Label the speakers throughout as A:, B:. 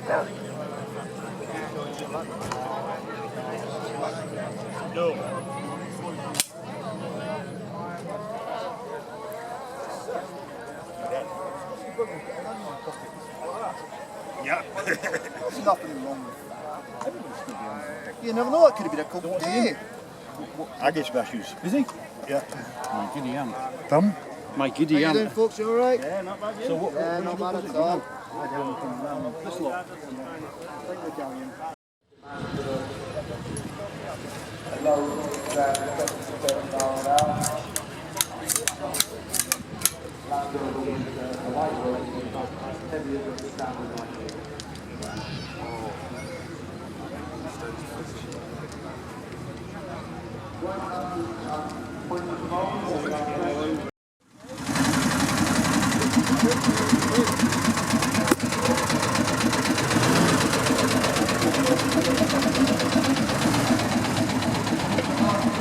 A: No. Yeah.
B: There's nothing wrong with that. Everybody's going to be on it. You never know, it could have been a couple day.
A: I get smashes. Is he? Yeah.
C: My giddy aunt.
A: Thumb?
C: My giddy
B: How you doing,
C: aunt.
B: folks? You alright?
A: Yeah, not bad.
C: So what?
B: Yeah, not bad at all.
A: This lot. Like the galleon.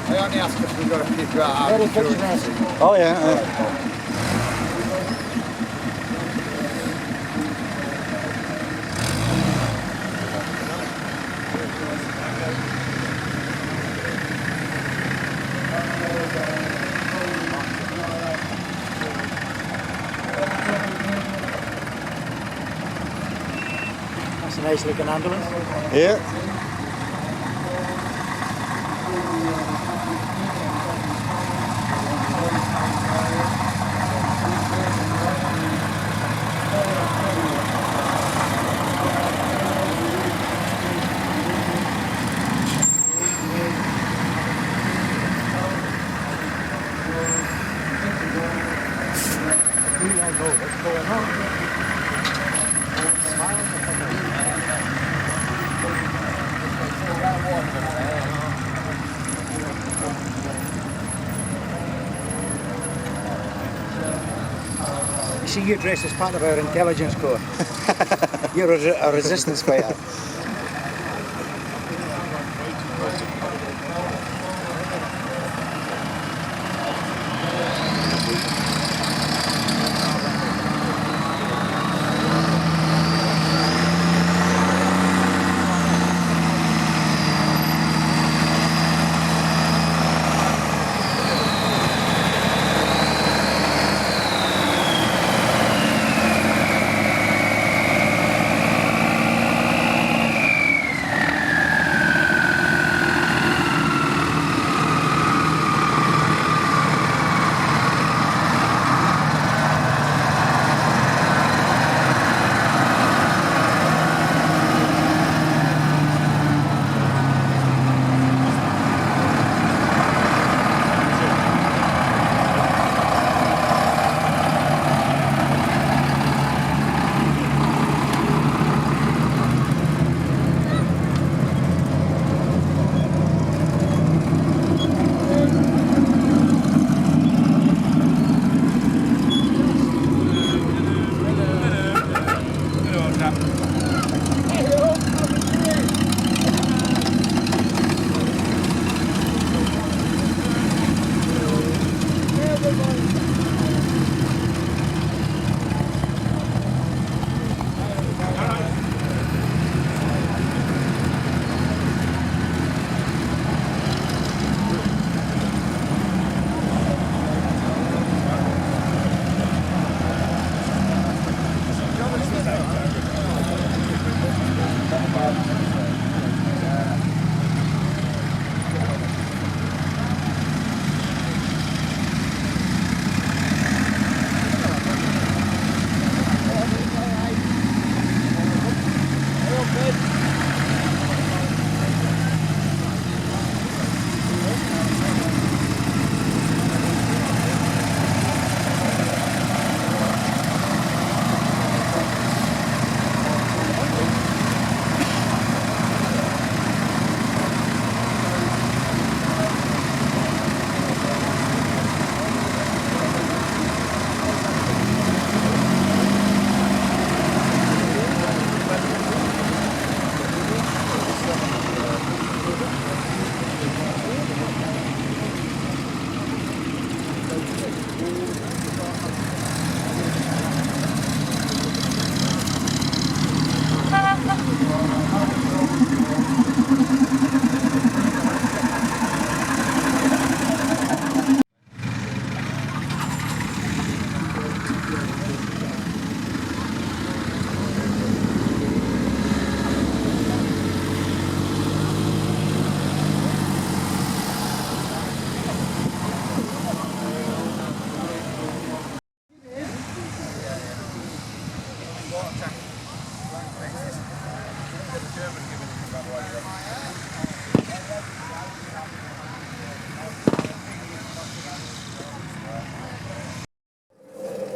B: I only ask if we've got to figure out how to do it.
C: Oh yeah.
D: That's a nice looking ambulance.
C: Yeah.
D: We all know what's going on. You see, you're dressed as part of our intelligence corps. You're a resistance fighter.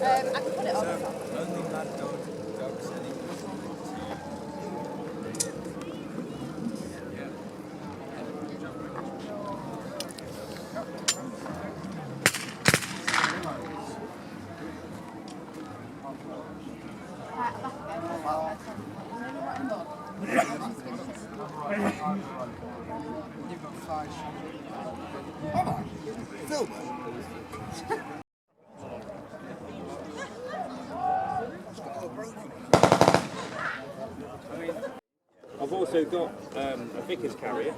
E: I can put it on.
F: I've also got a Vickers carrier.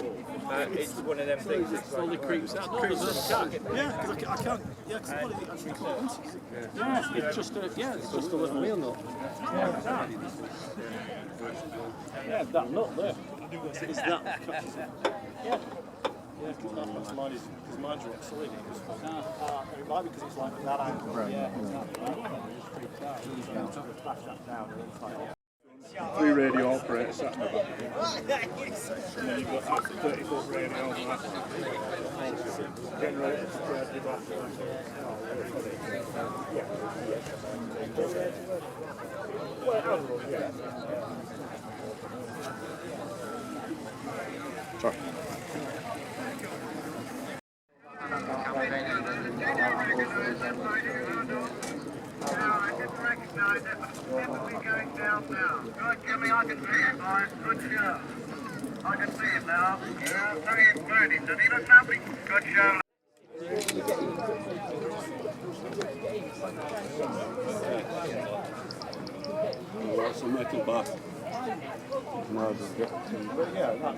F: It's one of them things that slowly creeps out.
A: Yeah, because I can't. Yeah, because what is it actually called?
F: Yeah, it's just a little wheel nut. Yeah, that nut there. Is that? Yeah. Yeah, because mine is because mine's rock solid. It might be because it's like that angle. Right. Yeah.
A: Three radio operators sat in the back of it. And then you've got that 30-foot radio on that. Generator to the back. Sorry.
G: I didn't recognise it, but it's definitely going down now. Good, Jimmy, I can see it, boys. Good show. I can see it now. Yeah, very burning. Does he look happy? Good show.
A: What's the metal back? No, just get but yeah, that.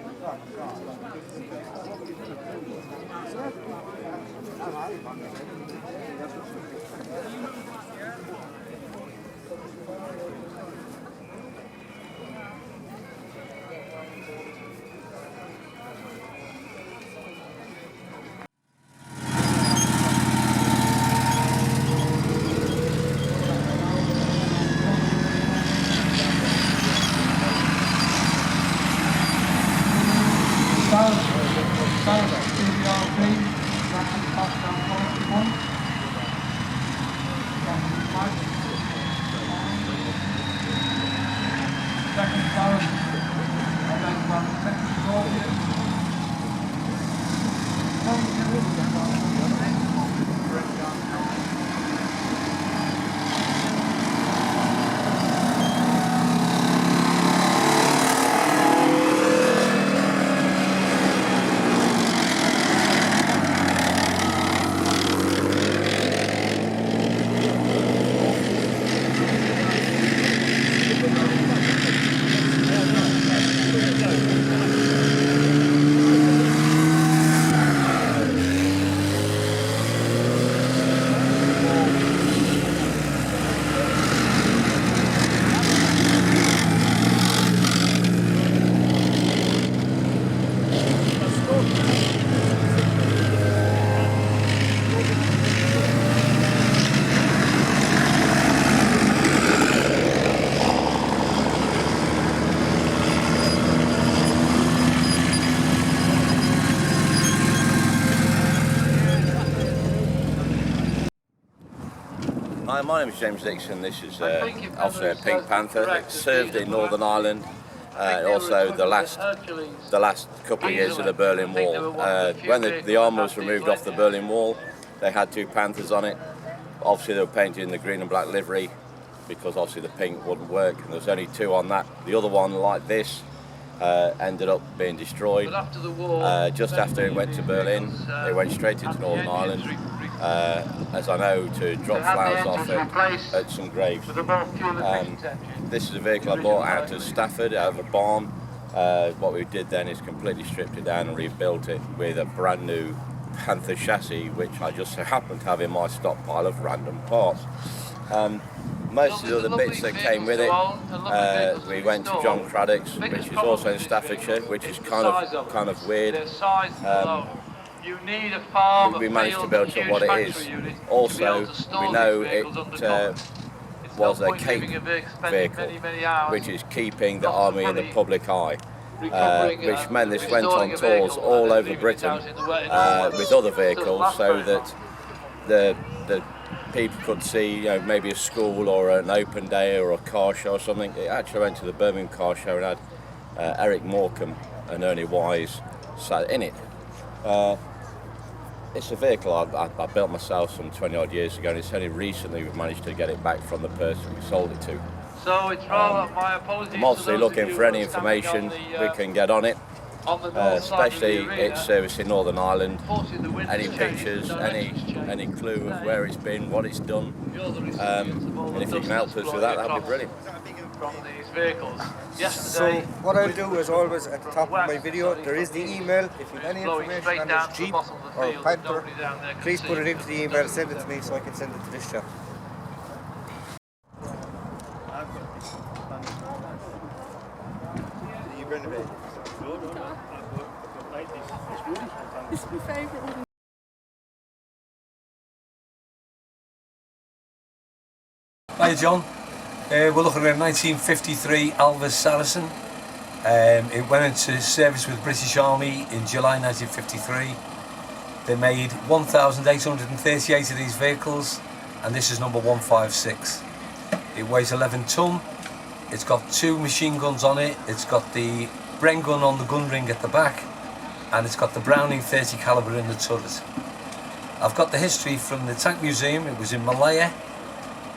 H: Hi, my name is James Dixon. This is obviously a Pink Panther. It served in Northern Ireland. Also the last couple of years of the Berlin Wall. When the armour was removed off the Berlin Wall, they had two Panthers on it. Obviously they were painted in the green and black livery because obviously the pink wouldn't work, and there was only two on that. The other one, like this, ended up being destroyed. Just after it went to Berlin, it went straight into Northern Ireland. As I know, to drop flowers off at some graves. This is a vehicle I bought out of Stafford, out of a barn. What we did then is completely stripped it down and rebuilt it with a brand new Panther chassis, which I just so happen to have in my stockpile of random parts. Most of the other bits that came with it, we went to John Craddock's, which is also in Staffordshire, which is kind of weird. We managed to build to what it is. Also, we know was a Cape vehicle, which is keeping the army in the public eye. Which meant this went on tours all over Britain with other vehicles, so that the people could see, you know, maybe a school or an open day or a car show or something. It actually went to the Birmingham car show and had Eric Morecambe and Ernie Wise sat in it. It's a vehicle I built myself some 20 odd years ago, and it's only recently we've managed to get it back from the person we sold it to.
E: So it's rather my apologies.
H: I'm obviously looking for any information we can get on it, especially its service in Northern Ireland. Any pictures, any clue of where it's been, what it's done, and if you can help us with that, that'd be brilliant.
E: From these vehicles.
I: So what I'll do is always at the top of my video, there is the email. If you have any information on this Jeep or Panther, please put it into the email, send it to me so I can send it to this chap.
A: This is my favourite one.
J: Hi John, we're looking at a 1953 Alvis Saladin. It went into service with the British Army in July 1953. They made 1,838 of these vehicles, and this is number 156. It weighs 11 tonne. It's got 2 machine guns on it. It's got the Bren gun on the gun ring at the back, and it's got the Browning 30 calibre in the turret. I've got the history from the Tank Museum. It was in Malaya.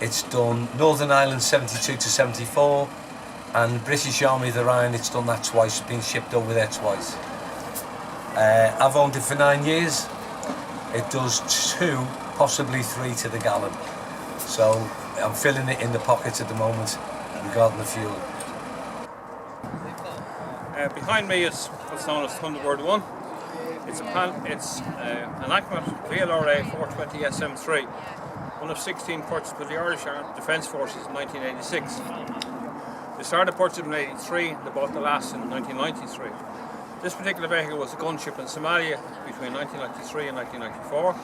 J: It's done Northern Ireland 72 to 74, and British Army of the Rhine, it's done that twice, been shipped over there twice. I've owned it for 9 years. It does 2, possibly 3 to the gallon. So I'm filling it in the pockets at the moment regarding the fuel.
A: Behind me is what's known as Thunderbird 1. It's an Ackmat VLRA 420 SM3, one of 16 purchased by the Irish Defence Forces in 1986. They started purchasing in 1983, they bought the last in 1993. This particular vehicle was a gunship in Somalia between 1993 and 1994.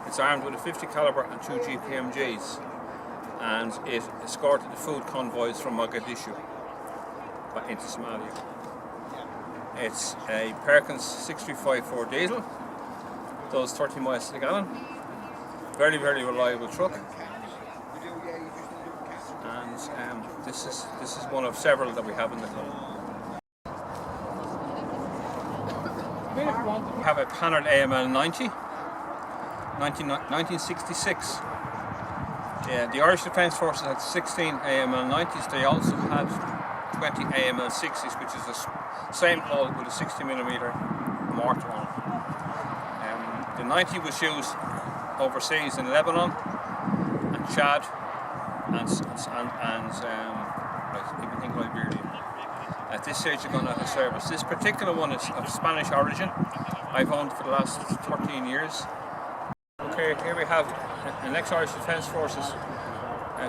A: It's armed with a 50 calibre and 2 GPMGs, and it escorted the food convoys from Mogadishu into Somalia. It's a Perkins 6354 diesel, does 30 miles to the gallon. Very, very reliable truck. And this is one of several that we have in the club. We have a Panther AML 90, 1966. The Irish Defence Forces had 16 AML 90s. They also had 20 AML 60s, which is the same hull with a 60mm mortar on it. The 90 was used overseas in Lebanon and Chad and even Liberia. At this stage they're going out of service. This particular one is of Spanish origin. I've owned for the last 13 years. Okay, here we have an ex-Irish Defence Forces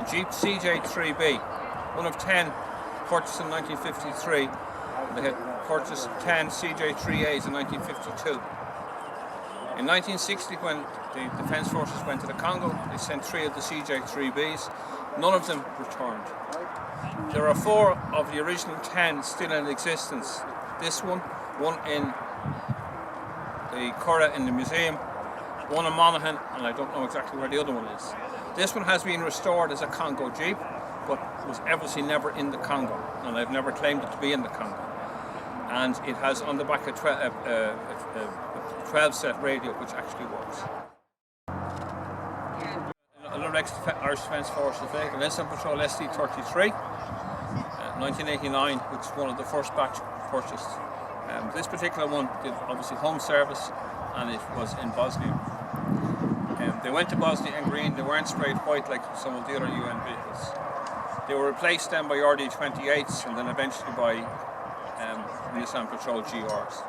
A: Jeep CJ3B, one of 10 purchased in 1953. They had purchased 10 CJ3As in 1952. In 1960, when the Defence Forces went to the Congo, they sent 3 of the CJ3Bs. None of them returned. There are 4 of the original 10 still in existence. This one in the Curragh in the museum, one in Monaghan, and I don't know exactly where the other one is. This one has been restored as a Congo Jeep, but was obviously never in the Congo, and I've never claimed it to be in the Congo. And it has on the back a 12-set radio, which actually works. Another ex-Irish Defence Forces vehicle, Instant Patrol SD33, 1989, which is one of the first batch purchased. This particular one did obviously home service, and it was in Bosnia. They went to Bosnia in green. They weren't sprayed white like some of the other UN vehicles. They were replaced then by RD28s and then eventually by Nissan Patrol GRs.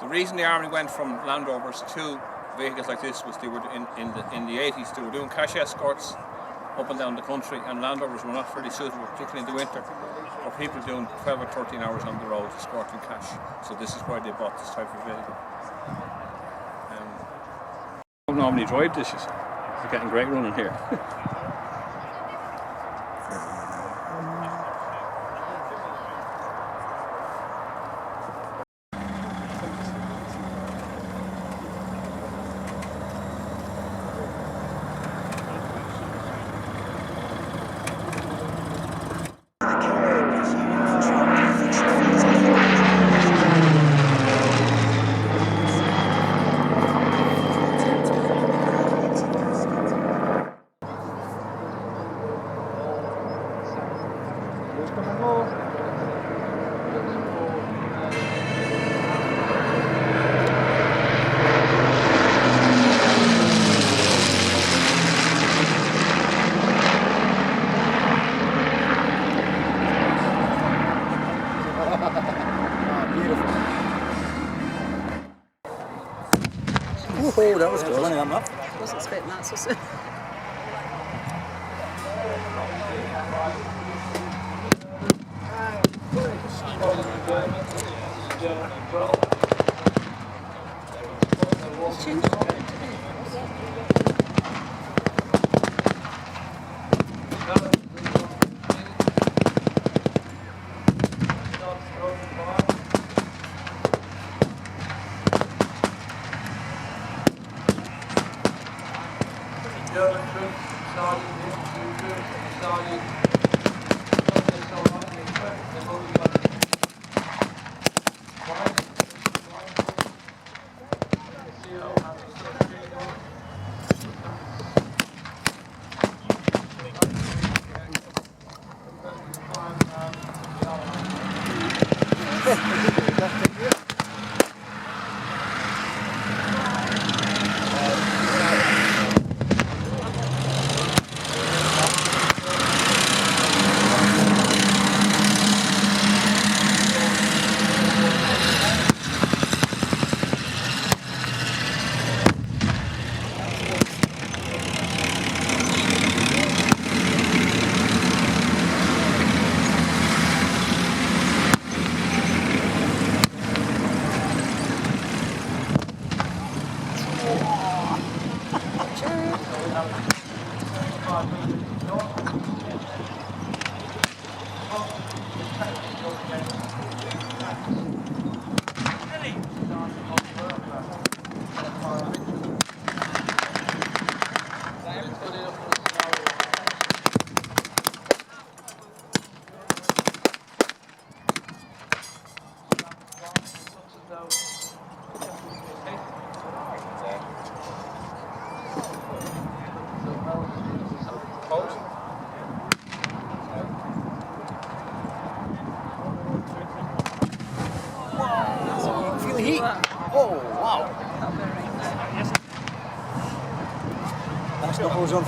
A: The reason the army went from Land Rovers to vehicles like this was they were in the 80s, they were doing cash escorts up and down the country, and Land Rovers were not very suitable, particularly in the winter, for people doing 12 or 13 hours on the road escorting cash. So this is why they bought this type of vehicle. I don't normally drive this, you're getting great running here.
I: Oh, that was close. One of them up.
K: Wasn't expecting that so soon. Change.
I: Feel the heat. Oh, wow. That's not what was on.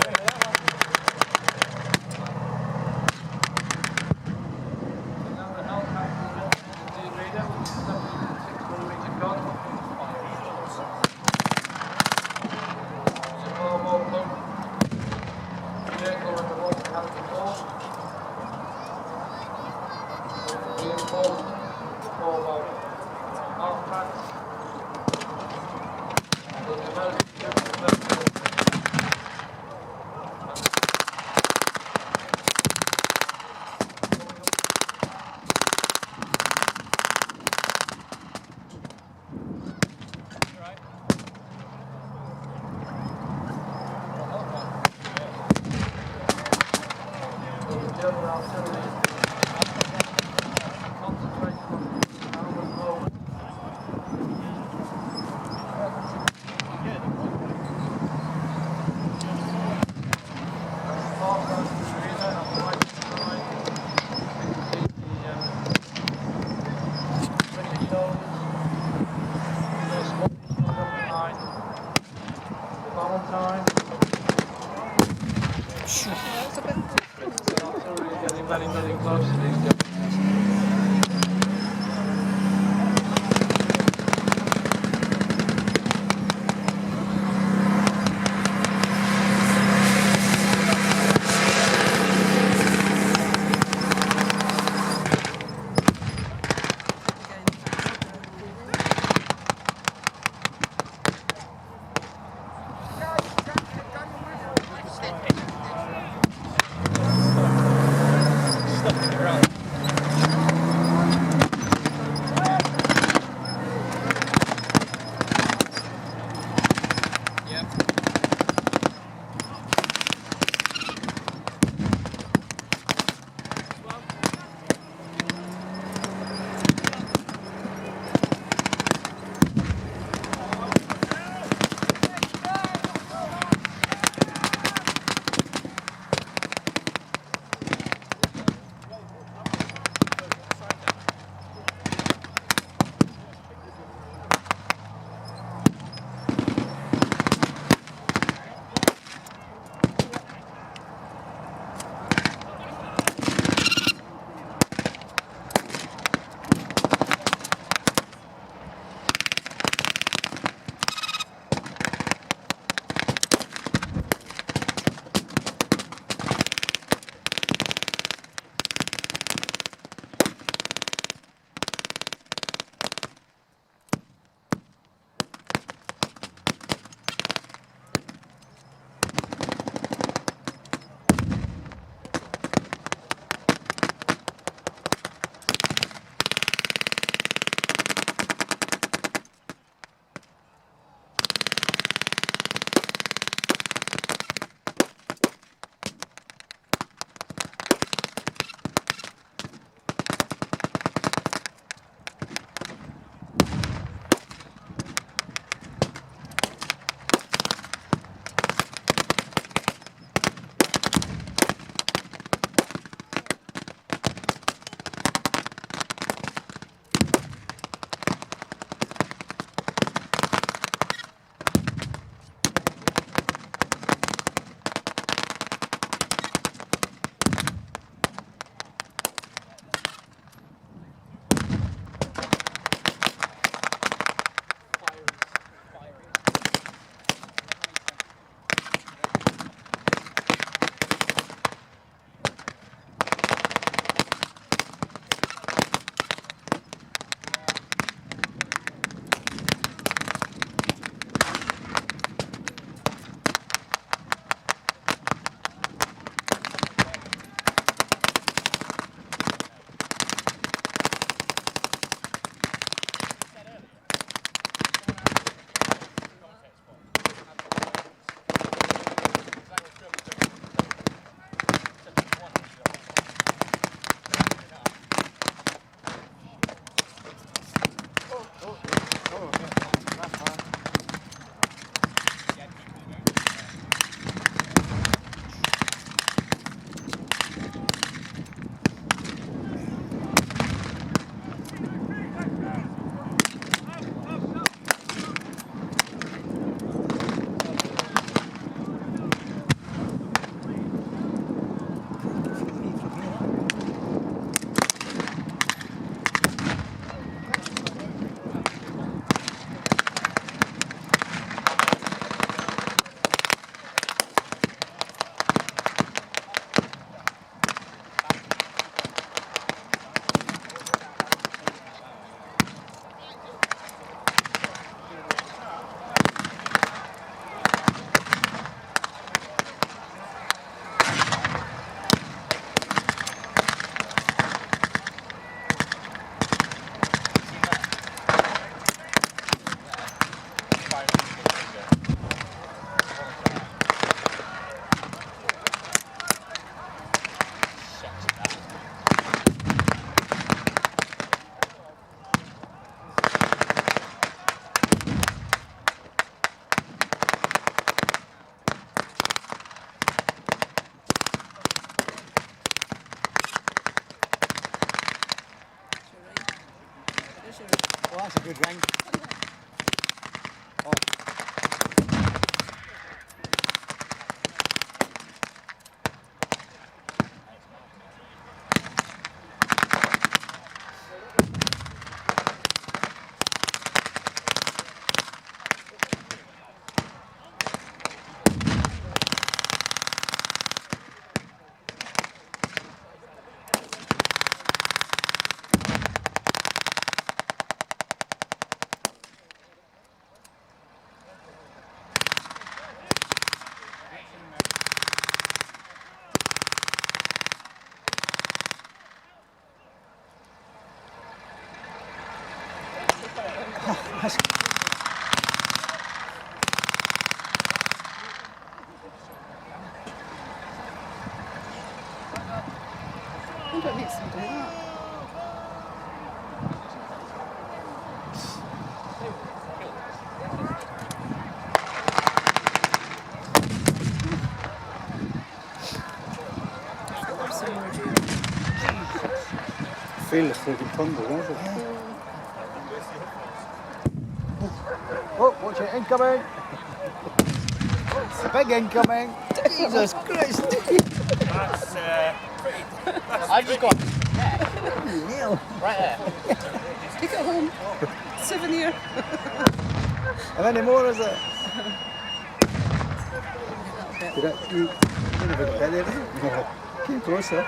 D: Oh, that's a good ring.
K: I don't need to do that.
C: Feel the freaking thunder, don't it?
D: Oh, watch it, incoming! Big incoming! Jesus Christ!
A: That's
I: I just got
D: Neil!
I: right there.
K: Take it home. Souvenir.
D: How many more is it? You never got there, did you? No. Came closer.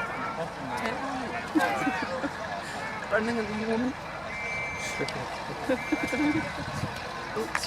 K: Burning at the moment.
D: Oops.